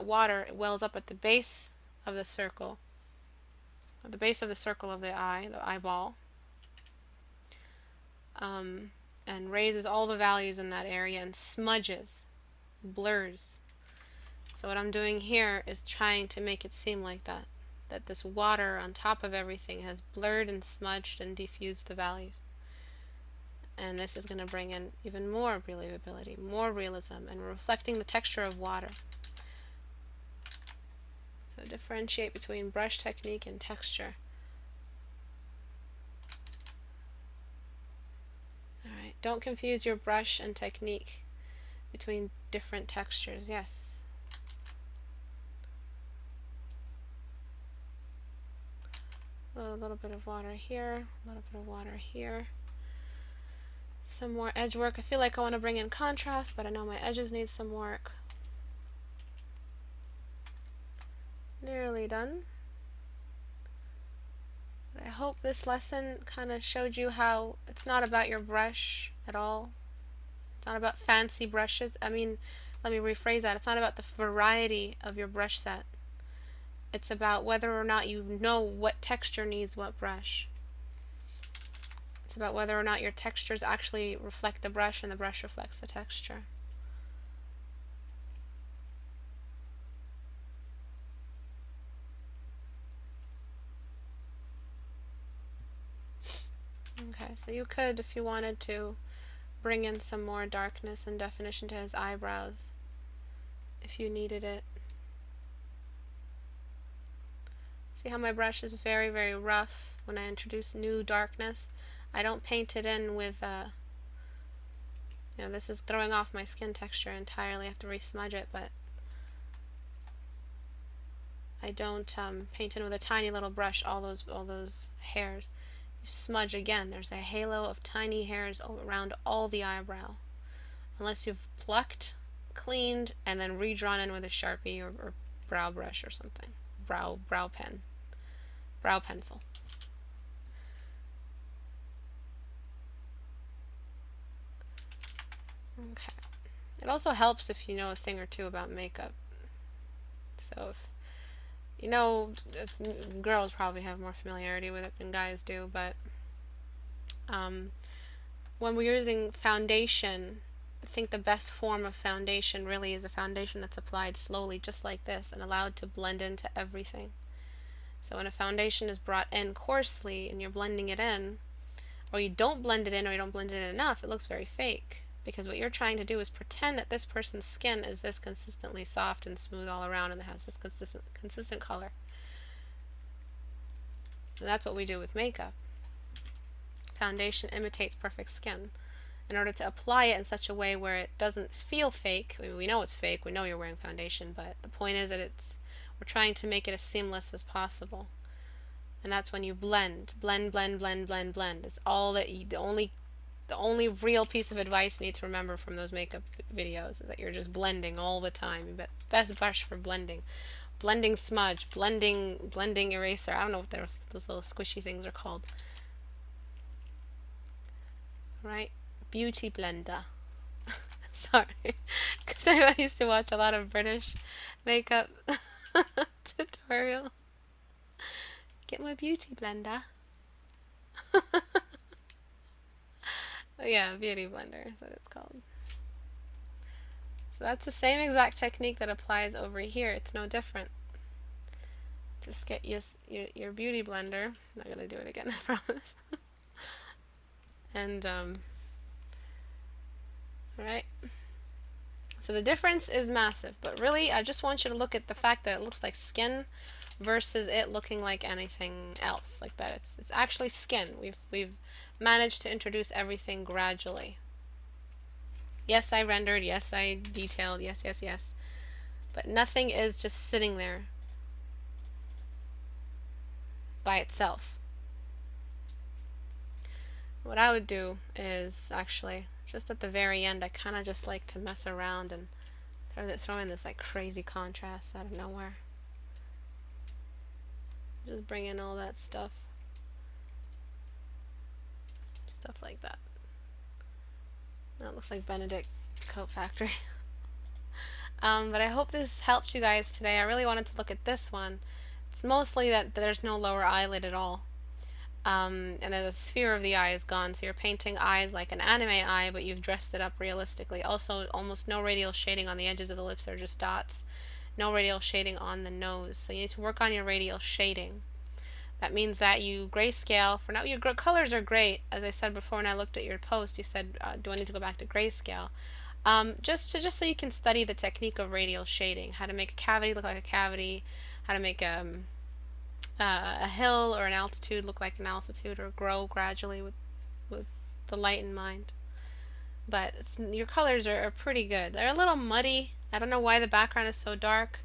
water wells up at the base of the circle, of the eye, the eyeball, and raises all the values in that area and smudges, blurs. So what I'm doing here is trying to make it seem like that this water on top of everything has blurred and smudged and diffused the values. And this is going to bring in even more believability, more realism, and reflecting the texture of water. So differentiate between brush technique and texture. Alright, don't confuse your brush and technique between different textures. Yes. A little bit of water here, a little bit of water here. Some more edge work. I feel like I want to bring in contrast, but I know my edges need some work. Nearly done. But I hope this lesson kind of showed you how it's not about your brush at all. It's not about fancy brushes. I mean, let me rephrase that. It's not about the variety of your brush set. It's about whether or not you know what texture needs what brush. It's about whether or not your textures actually reflect the brush and the brush reflects the texture. Okay, so you could, if you wanted to, bring in some more darkness and definition to his eyebrows if you needed it. See how my brush is very, very rough when I introduce new darkness? I don't paint it in with, this is throwing off my skin texture entirely. I have to resmudge it, but I don't paint in with a tiny little brush all those hairs. You smudge again. There's a halo of tiny hairs around all the eyebrow. Unless you've plucked, cleaned, and then redrawn in with a Sharpie or brow brush or something. Brow pen. Brow pencil. Okay. It also helps if you know a thing or two about makeup. So if girls probably have more familiarity with it than guys do, but when we're using foundation, I think the best form of foundation really is a foundation that's applied slowly, just like this, and allowed to blend into everything. So when a foundation is brought in coarsely and you're blending it in, or you don't blend it in or you don't blend it in enough, it looks very fake. Because what you're trying to do is pretend that this person's skin is this consistently soft and smooth all around and it has this consistent color. And that's what we do with makeup. Foundation imitates perfect skin. In order to apply it in such a way where it doesn't feel fake, I mean, we know it's fake, we know you're wearing foundation, but the point is that we're trying to make it as seamless as possible. And that's when you blend. It's all that the only real piece of advice you need to remember from those makeup videos is that you're just blending all the time. Best brush for blending. Blending smudge, blending eraser. I don't know what those little squishy things are called. Right? Beauty blender. Sorry. Because I used to watch a lot of British makeup tutorial. Get my beauty blender. Yeah, beauty blender is what it's called. So that's the same exact technique that applies over here. It's no different. Just get your beauty blender. I'm not going to do it again, I promise. And, right. So the difference is massive, but really I just want you to look at the fact that it looks like skin versus it looking like anything else like that. It's actually skin. We've managed to introduce everything gradually. Yes, I rendered, yes, I detailed, yes. But nothing is just sitting there by itself. What I would do is actually, just at the very end, I kind of just like to mess around and throw in this like crazy contrast out of nowhere. Just bring in all that stuff. Stuff like that. That looks like Benedict Coat Factory. But I hope this helped you guys today. I really wanted to look at this one. It's mostly that there's no lower eyelid at all. And then the sphere of the eye is gone, so you're painting eyes like an anime eye, but you've dressed it up realistically. Also, almost no radial shading on the edges of the lips, they're just dots. No radial shading on the nose, so you need to work on your radial shading. That means that you grayscale. For now, your colors are great. As I said before when I looked at your post, you said, do I need to go back to grayscale? Just so you can study the technique of radial shading, how to make a cavity look like a cavity, how to make a hill or an altitude look like an altitude, or grow gradually with the light in mind. But your colors are pretty good. They're a little muddy. I don't know why the background is so dark.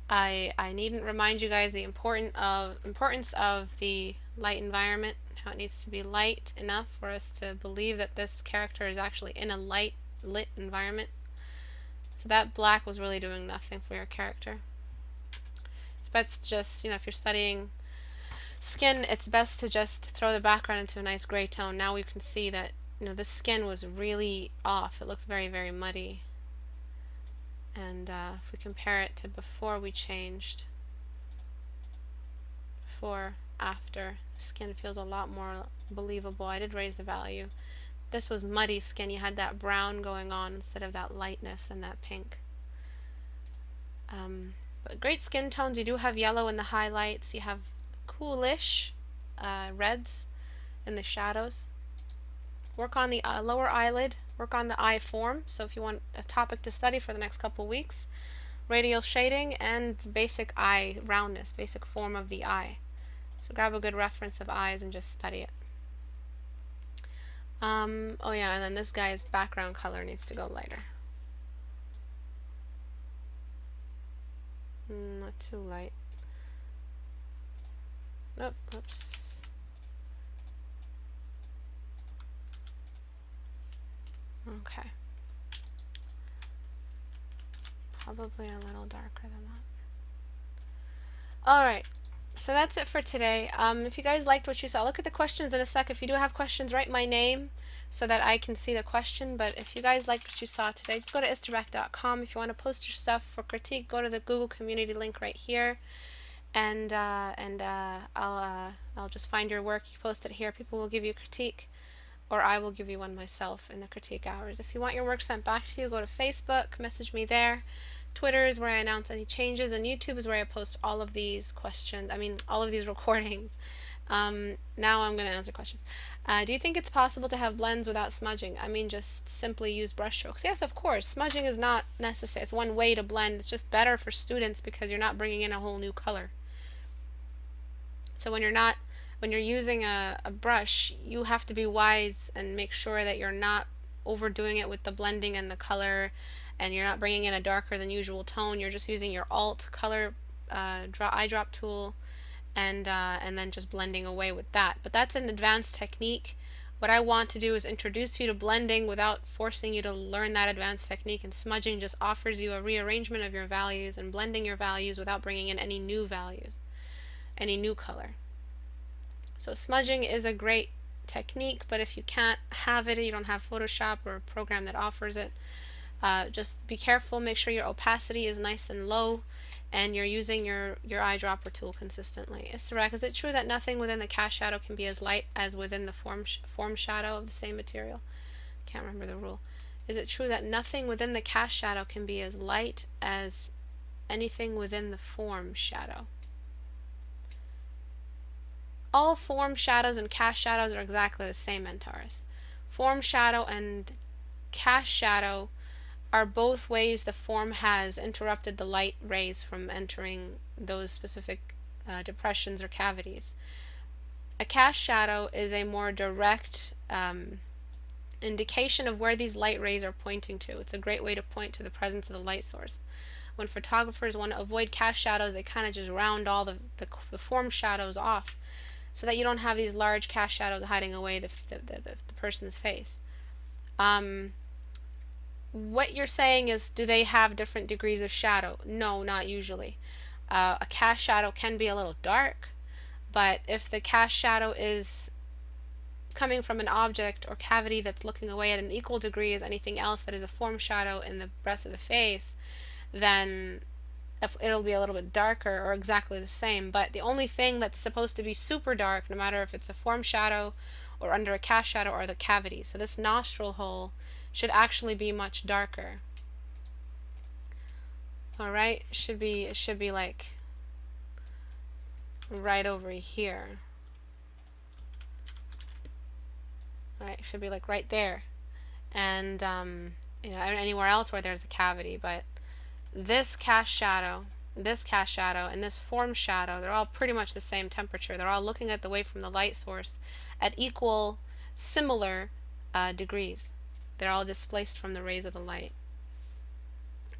I needn't remind you guys the importance of the light environment, how it needs to be light enough for us to believe that this character is actually in a lit environment. So that black was really doing nothing for your character. It's best just, if you're studying skin, it's best to just throw the background into a nice gray tone. Now we can see that the skin was really off. It looked very, very muddy. And if we compare it to before we changed, before, after, the skin feels a lot more believable. I did raise the value. This was muddy skin. You had that brown going on instead of that lightness and that pink. But great skin tones. You do have yellow in the highlights. You have coolish reds in the shadows. Work on the lower eyelid, work on the eye form. So if you want a topic to study for the next couple weeks, radial shading and basic eye roundness, basic form of the eye. So grab a good reference of eyes and just study it. Oh yeah, and then this guy's background color needs to go lighter. Not too light. Oh, oops. Okay. Probably a little darker than that. Alright, so that's it for today. If you guys liked what you saw, look at the questions in a sec. If you do have questions, write my name so that I can see the question. But if you guys liked what you saw today, just go to istebrak.com. If you want to post your stuff for critique, go to the Google community link right here, and I'll just find your work. You post it here. People will give you a critique, or I will give you one myself in the critique hours. If you want your work sent back to you, go to Facebook, message me there. Twitter is where I announce any changes, and YouTube is where I post all of these questions, all of these recordings. Now I'm going to answer questions. Do you think it's possible to have blends without smudging? Just simply use brush strokes. Yes, of course. Smudging is not necessary. It's one way to blend. It's just better for students because you're not bringing in a whole new color. So when you're using a brush, you have to be wise and make sure that you're not overdoing it with the blending and the color, and you're not bringing in a darker than usual tone. You're just using your alt color eyedrop tool, and then just blending away with that. But that's an advanced technique. What I want to do is introduce you to blending without forcing you to learn that advanced technique, and smudging just offers you a rearrangement of your values and blending your values without bringing in any new values, any new color. So smudging is a great technique, but if you can't have it, you don't have Photoshop or a program that offers it, just be careful. Make sure your opacity is nice and low, and you're using your eyedropper tool consistently. Istebrak, is it true that nothing within the cast shadow can be as light as within the form shadow of the same material? Can't remember the rule. Is it true that nothing within the cast shadow can be as light as anything within the form shadow? All form shadows and cast shadows are exactly the same, Antares. Form shadow and cast shadow are both ways the form has interrupted the light rays from entering those specific depressions or cavities. A cast shadow is a more direct indication of where these light rays are pointing to. It's a great way to point to the presence of the light source. When photographers want to avoid cast shadows, they kind of just round all the form shadows off, so that you don't have these large cast shadows hiding away the person's face. What you're saying is, do they have different degrees of shadow? No, not usually. A cast shadow can be a little dark, but if the cast shadow is coming from an object or cavity that's looking away at an equal degree as anything else that is a form shadow in the rest of the face, then it'll be a little bit darker or exactly the same. But the only thing that's supposed to be super dark, no matter if it's a form shadow or under a cast shadow, are the cavities. So this nostril hole should actually be much darker. Alright, it should be like right over here. Alright, it should be like right there. And anywhere else where there's a cavity, but this cast shadow, and this form shadow, they're all pretty much the same temperature. They're all looking at the way from the light source at equal, similar degrees. They're all displaced from the rays of the light.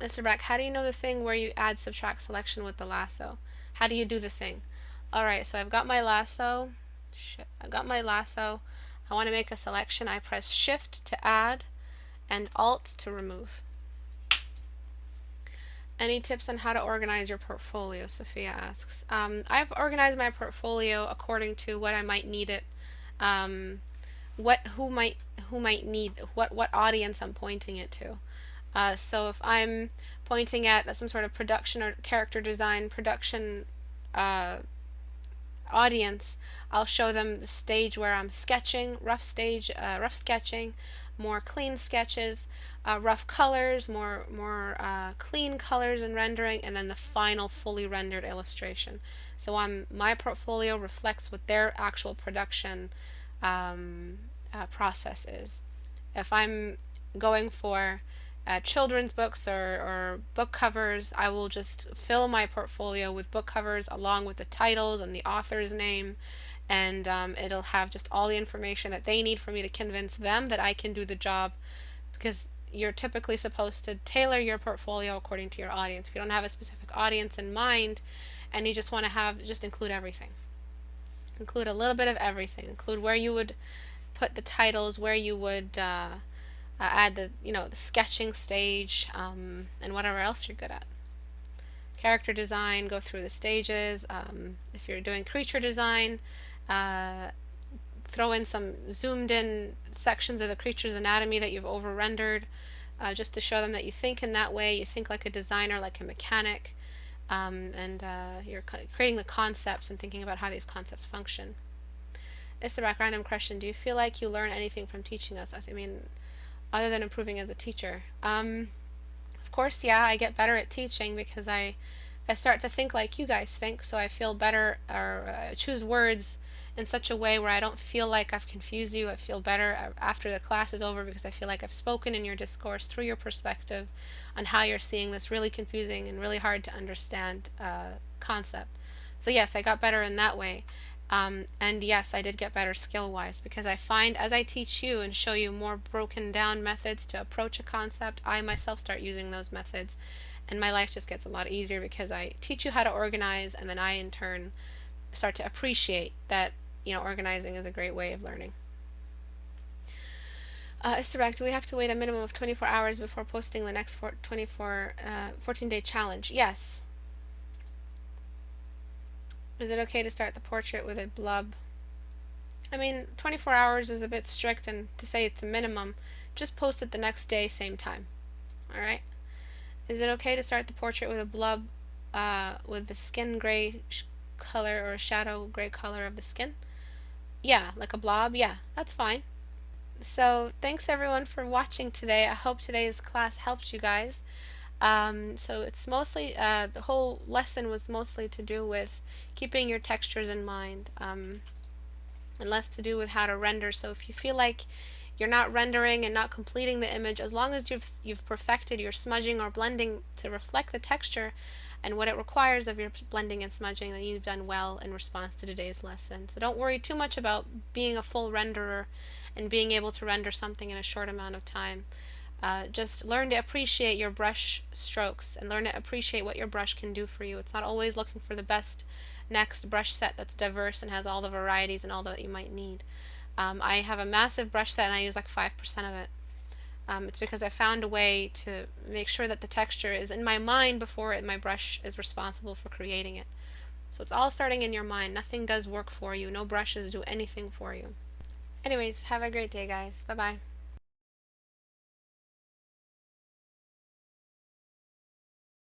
Istebrak, how do you know the thing where you add subtract selection with the lasso? How do you do the thing? Alright, so I've got my lasso. I want to make a selection. I press Shift to add and Alt to remove. Any tips on how to organize your portfolio? Sophia asks. I've organized my portfolio according to what I might need it. Who might need what audience I'm pointing it to. So if I'm pointing at some sort of production or character design production audience, I'll show them the stage where I'm sketching, rough sketching, more clean sketches, rough colors, more clean colors and rendering, and then the final fully rendered illustration. So my portfolio reflects what their actual production process is. If I'm going for children's books or book covers, I will just fill my portfolio with book covers along with the titles and the author's name, and it'll have just all the information that they need for me to convince them that I can do the job, because you're typically supposed to tailor your portfolio according to your audience. If you don't have a specific audience in mind and you just want to just include everything. Include a little bit of everything. Include where you would put the titles, where you would add the the sketching stage, and whatever else you're good at. Character design, go through the stages. If you're doing creature design, uh, throw in some zoomed in sections of the creature's anatomy that you've over rendered, just to show them that you think in that way. You think like a designer, like a mechanic, and you're creating the concepts and thinking about how these concepts function. Istebrak, random question: do you feel like you learn anything from teaching us? I mean, other than improving as a teacher. Of course, yeah, I get better at teaching because I start to think like you guys think, so I feel better, or choose words in such a way where I don't feel like I've confused you. I feel better after the class is over because I feel like I've spoken in your discourse through your perspective on how you're seeing this really confusing and really hard to understand concept. So yes, I got better in that way. And yes, I did get better skill wise because I find as I teach you and show you more broken down methods to approach a concept, I myself start using those methods, and my life just gets a lot easier because I teach you how to organize, and then I in turn start to appreciate that organizing is a great way of learning. Istebrak, do we have to wait a minimum of 24 hours before posting the next 14-day challenge? Yes. Is it okay to start the portrait with a blub? I mean, 24 hours is a bit strict, and to say it's a minimum, just post it the next day, same time. Alright? Is it okay to start the portrait with a blub with the skin gray color or shadow gray color of the skin? Yeah, like a blob? Yeah, that's fine. So, thanks everyone for watching today. I hope today's class helped you guys. So it's mostly, the whole lesson was mostly to do with keeping your textures in mind, and less to do with how to render. So if you feel like you're not rendering and not completing the image, as long as you've perfected your smudging or blending to reflect the texture and what it requires of your blending and smudging, then you've done well in response to today's lesson. So don't worry too much about being a full renderer and being able to render something in a short amount of time. Just learn to appreciate your brush strokes and learn to appreciate what your brush can do for you. It's not always looking for the best next brush set that's diverse and has all the varieties and all that you might need. I have a massive brush set and I use like 5% of it. It's because I found a way to make sure that the texture is in my mind before my brush is responsible for creating it. So it's all starting in your mind. Nothing does work for you. No brushes do anything for you. Anyways, have a great day, guys. Bye-bye.